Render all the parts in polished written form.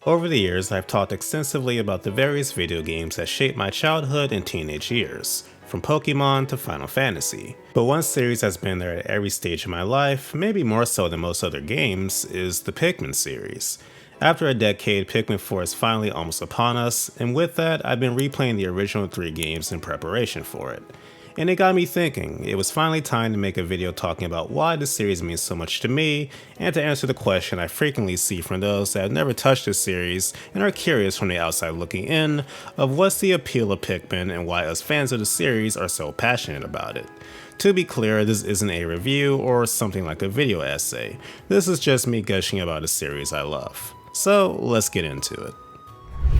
Over the years, I've talked extensively about the various video games that shaped my childhood and teenage years, from Pokemon to Final Fantasy. But one series that's been there at every stage of my life, maybe more so than most other games, is the Pikmin series. After a decade, Pikmin 4 is finally almost upon us, and with that, I've been replaying the original 3 games in preparation for it. And it got me thinking, it was finally time to make a video talking about why the series means so much to me, and to answer the question I frequently see from those that have never touched the series and are curious from the outside looking in, of what's the appeal of Pikmin and why us fans of the series are so passionate about it. To be clear, this isn't a review or something like a video essay, this is just me gushing about a series I love. So let's get into it.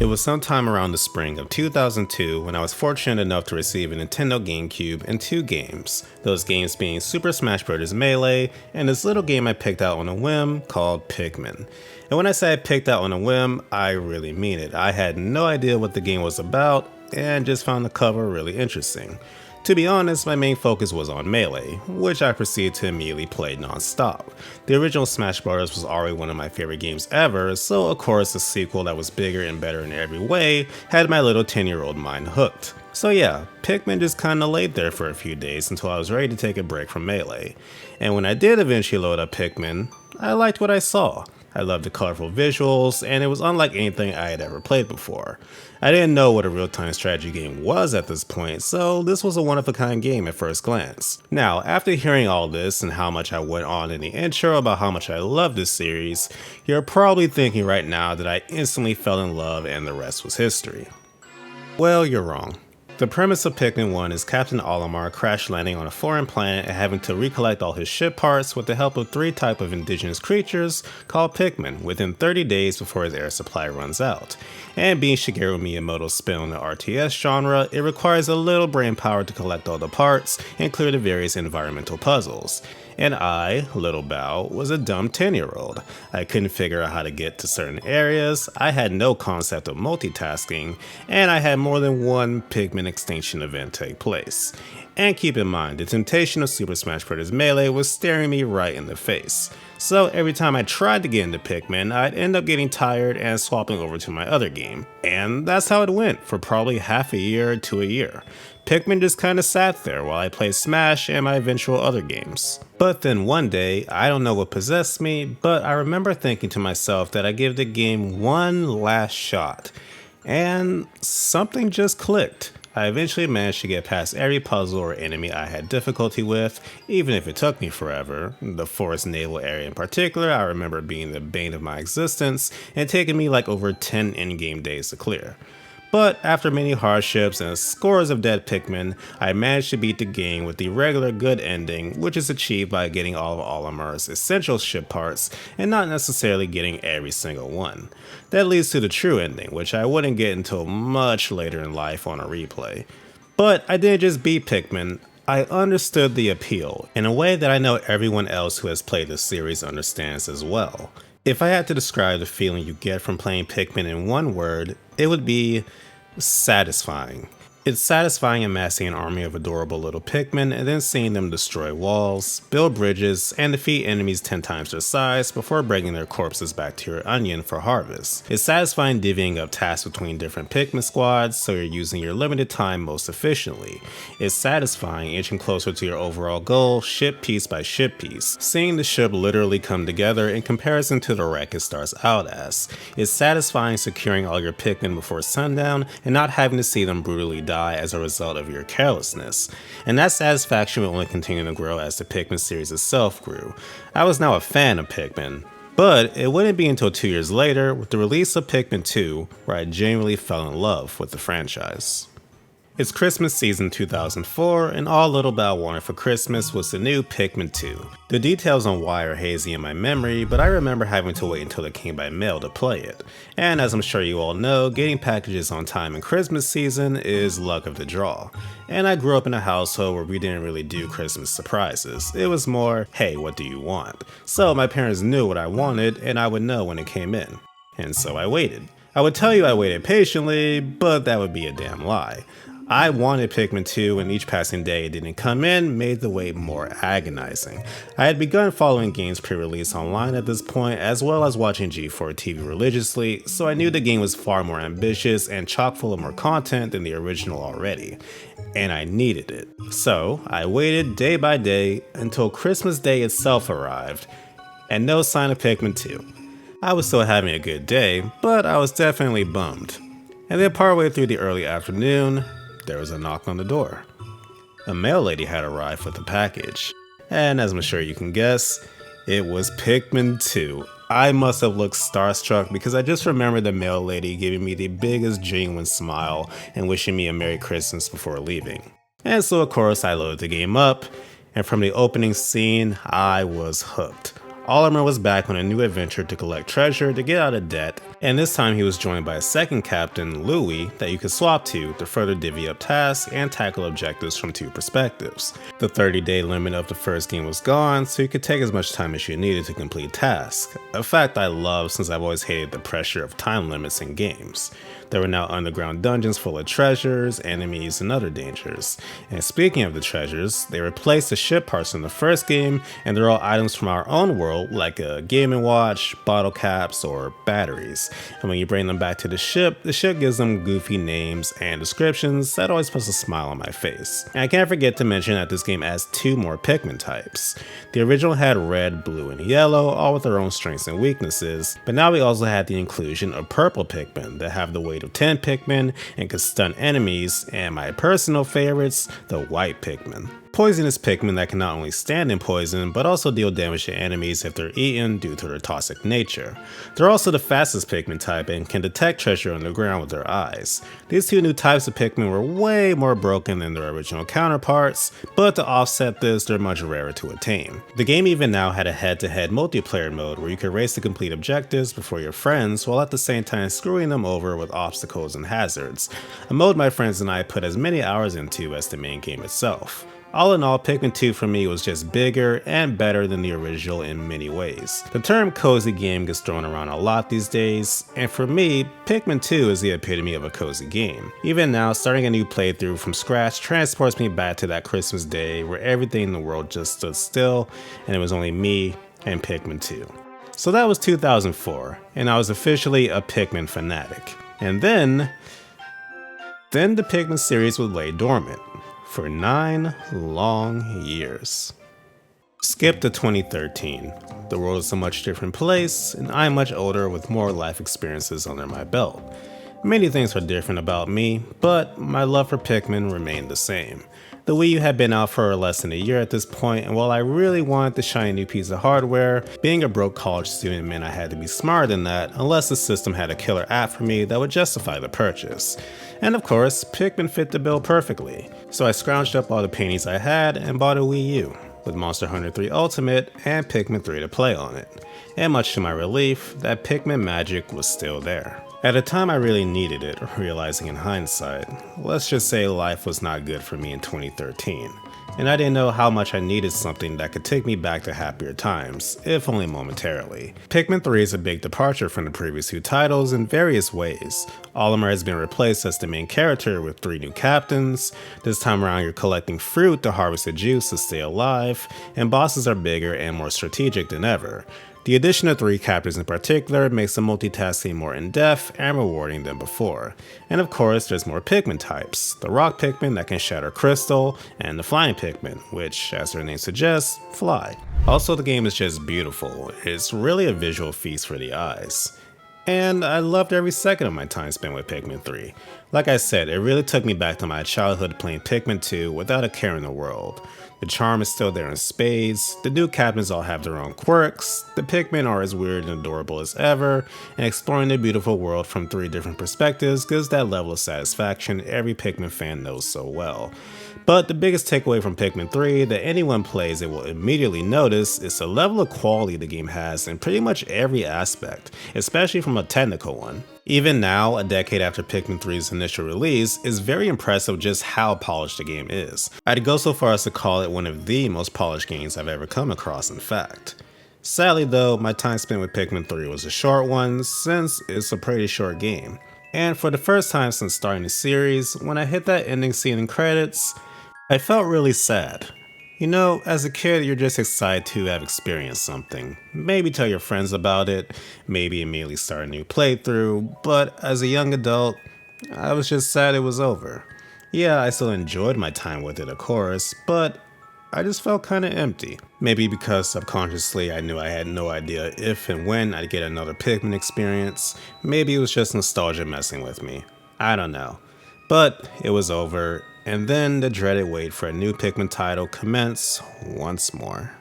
It was sometime around the spring of 2002 when I was fortunate enough to receive a Nintendo GameCube and 2 games, those games being Super Smash Bros. Melee and this little game I picked out on a whim called Pikmin. And when I say I picked out on a whim, I really mean it. I had no idea what the game was about and just found the cover really interesting. To be honest, my main focus was on Melee, which I proceeded to immediately play non-stop. The original Smash Bros. Was already one of my favorite games ever, so of course a sequel that was bigger and better in every way had my little 10-year-old mind hooked. So yeah, Pikmin just kinda laid there for a few days until I was ready to take a break from Melee. And when I did eventually load up Pikmin, I liked what I saw. I loved the colorful visuals, and it was unlike anything I had ever played before. I didn't know what a real-time strategy game was at this point, so this was a one-of-a-kind game at first glance. Now, after hearing all this and how much I went on in the intro about how much I love this series, you're probably thinking right now that I instantly fell in love and the rest was history. Well, you're wrong. The premise of Pikmin 1 is Captain Olimar crash landing on a foreign planet and having to recollect all his ship parts with the help of 3 types of indigenous creatures called Pikmin within 30 days before his air supply runs out. And being Shigeru Miyamoto's spin on the RTS genre, it requires a little brain power to collect all the parts and clear the various environmental puzzles. And I, little Bao, was a dumb 10-year-old. I couldn't figure out how to get to certain areas, I had no concept of multitasking, and I had more than one Pikmin extinction event take place. And keep in mind, the temptation of Super Smash Bros. Melee was staring me right in the face. So every time I tried to get into Pikmin, I'd end up getting tired and swapping over to my other game. And that's how it went for probably half a year to a year. Pikmin just kinda sat there while I played Smash and my eventual other games. But then one day, I don't know what possessed me, but I remember thinking to myself that I'd give the game one last shot. And something just clicked. I eventually managed to get past every puzzle or enemy I had difficulty with, even if it took me forever. The forest naval area in particular, I remember being the bane of my existence and taking me like over 10 in-game days to clear. But after many hardships and scores of dead Pikmin, I managed to beat the game with the regular good ending, which is achieved by getting all of Olimar's essential ship parts and not necessarily getting every single one. That leads to the true ending, which I wouldn't get until much later in life on a replay. But I didn't just beat Pikmin, I understood the appeal in a way that I know everyone else who has played this series understands as well. If I had to describe the feeling you get from playing Pikmin in one word, it would be satisfying. It's satisfying amassing an army of adorable little Pikmin and then seeing them destroy walls, build bridges, and defeat enemies 10 times their size before bringing their corpses back to your onion for harvest. It's satisfying divvying up tasks between different Pikmin squads so you're using your limited time most efficiently. It's satisfying inching closer to your overall goal, ship piece by ship piece, seeing the ship literally come together in comparison to the wreck it starts out as. It's satisfying securing all your Pikmin before sundown and not having to see them brutally die as a result of your carelessness, and that satisfaction will only continue to grow as the Pikmin series itself grew. I was now a fan of Pikmin, but it wouldn't be until 2 years later with the release of Pikmin 2 where I genuinely fell in love with the franchise. It's Christmas season 2004, and all little Bao wanted for Christmas was the new Pikmin 2. The details on why are hazy in my memory, but I remember having to wait until it came by mail to play it. And as I'm sure you all know, getting packages on time in Christmas season is luck of the draw. And I grew up in a household where we didn't really do Christmas surprises. It was more, hey, what do you want? So my parents knew what I wanted, and I would know when it came in. And so I waited. I would tell you I waited patiently, but that would be a damn lie. I wanted Pikmin 2 and each passing day it didn't come in made the wait more agonizing. I had begun following games pre-release online at this point as well as watching G4 TV religiously, so I knew the game was far more ambitious and chock full of more content than the original already. And I needed it. So I waited day by day until Christmas Day itself arrived, and no sign of Pikmin 2. I was still having a good day, but I was definitely bummed. And then partway through the early afternoon, there was a knock on the door. A mail lady had arrived with a package, and as I'm sure you can guess, it was Pikmin 2. I must have looked starstruck because I just remember the mail lady giving me the biggest genuine smile and wishing me a Merry Christmas before leaving. And so of course I loaded the game up, and from the opening scene, I was hooked. Oliver was back on a new adventure to collect treasure to get out of debt, and this time he was joined by a second captain, Louie, that you could swap to further divvy up tasks and tackle objectives from two perspectives. The 30-day limit of the first game was gone, so you could take as much time as you needed to complete tasks, a fact I love since I've always hated the pressure of time limits in games. There were now underground dungeons full of treasures, enemies, and other dangers. And speaking of the treasures, they replaced the ship parts in the first game, and they're all items from our own world, like a Game & Watch, bottle caps, or batteries. And when you bring them back to the ship gives them goofy names and descriptions that always puts a smile on my face. And I can't forget to mention that this game adds 2 more Pikmin types. The original had red, blue, and yellow, all with their own strengths and weaknesses, but now we also had the inclusion of purple Pikmin that have the weight of 10 Pikmin and could stun enemies, and my personal favorites, the white Pikmin. Poisonous Pikmin that can not only stand in poison, but also deal damage to enemies if they're eaten due to their toxic nature. They're also the fastest Pikmin type and can detect treasure on the ground with their eyes. These 2 new types of Pikmin were way more broken than their original counterparts, but to offset this, they're much rarer to attain. The game even now had a head-to-head multiplayer mode where you could race to complete objectives before your friends, while at the same time screwing them over with obstacles and hazards, a mode my friends and I put as many hours into as the main game itself. All in all, Pikmin 2 for me was just bigger and better than the original in many ways. The term cozy game gets thrown around a lot these days, and for me, Pikmin 2 is the epitome of a cozy game. Even now, starting a new playthrough from scratch transports me back to that Christmas day where everything in the world just stood still, and it was only me and Pikmin 2. So that was 2004, and I was officially a Pikmin fanatic. And then the Pikmin series would lay dormant for 9 long years. Skip to 2013. The world is a much different place, and I'm much older with more life experiences under my belt. Many things are different about me, but my love for Pikmin remained the same. The Wii U had been out for less than a year at this point, and while I really wanted the shiny new piece of hardware, being a broke college student meant I had to be smarter than that unless the system had a killer app for me that would justify the purchase. And of course, Pikmin fit the bill perfectly, so I scrounged up all the pennies I had and bought a Wii U, with Monster Hunter 3 Ultimate and Pikmin 3 to play on it. And much to my relief, that Pikmin magic was still there. At a time I really needed it, realizing in hindsight, let's just say life was not good for me in 2013, and I didn't know how much I needed something that could take me back to happier times, if only momentarily. Pikmin 3 is a big departure from the previous 2 titles in various ways. Olimar has been replaced as the main character with 3 new captains. This time around you're collecting fruit to harvest the juice to stay alive, and bosses are bigger and more strategic than ever. The addition of 3 captains in particular makes the multitasking more in-depth and rewarding than before. And of course, there's more Pikmin types, the rock Pikmin that can shatter crystal, and the flying Pikmin, which, as their name suggests, fly. Also, the game is just beautiful. It's really a visual feast for the eyes. And I loved every second of my time spent with Pikmin 3. Like I said, it really took me back to my childhood playing Pikmin 2 without a care in the world. The charm is still there in spades, the new captains all have their own quirks, the Pikmin are as weird and adorable as ever, and exploring the beautiful world from 3 different perspectives gives that level of satisfaction every Pikmin fan knows so well. But the biggest takeaway from Pikmin 3 that anyone plays it will immediately notice is the level of quality the game has in pretty much every aspect, especially from a technical one. Even now, a decade after Pikmin 3's initial release, it's very impressive just how polished the game is. I'd go so far as to call it one of the most polished games I've ever come across, in fact. Sadly though, my time spent with Pikmin 3 was a short one, since it's a pretty short game. And for the first time since starting the series, when I hit that ending scene and credits, I felt really sad. You know, as a kid, you're just excited to have experienced something. Maybe tell your friends about it, maybe immediately start a new playthrough, but as a young adult, I was just sad it was over. Yeah, I still enjoyed my time with it, of course, but I just felt kinda empty. Maybe because subconsciously I knew I had no idea if and when I'd get another Pikmin experience. Maybe it was just nostalgia messing with me. I don't know. But it was over, and then the dreaded wait for a new Pikmin title commenced once more.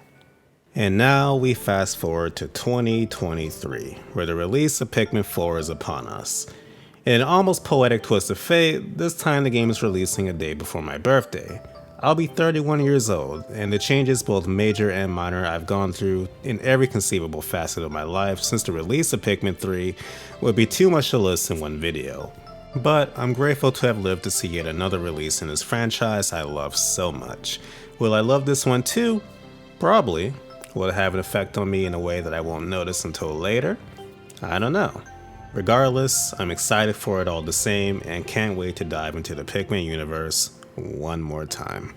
And now we fast forward to 2023, where the release of Pikmin 4 is upon us. In an almost poetic twist of fate, this time the game is releasing a day before my birthday. I'll be 31 years old, and the changes, both major and minor, I've gone through in every conceivable facet of my life since the release of Pikmin 3 would be too much to list in one video. But I'm grateful to have lived to see yet another release in this franchise I love so much. Will I love this one too? Probably. Will it have an effect on me in a way that I won't notice until later? I don't know. Regardless, I'm excited for it all the same and can't wait to dive into the Pikmin universe one more time.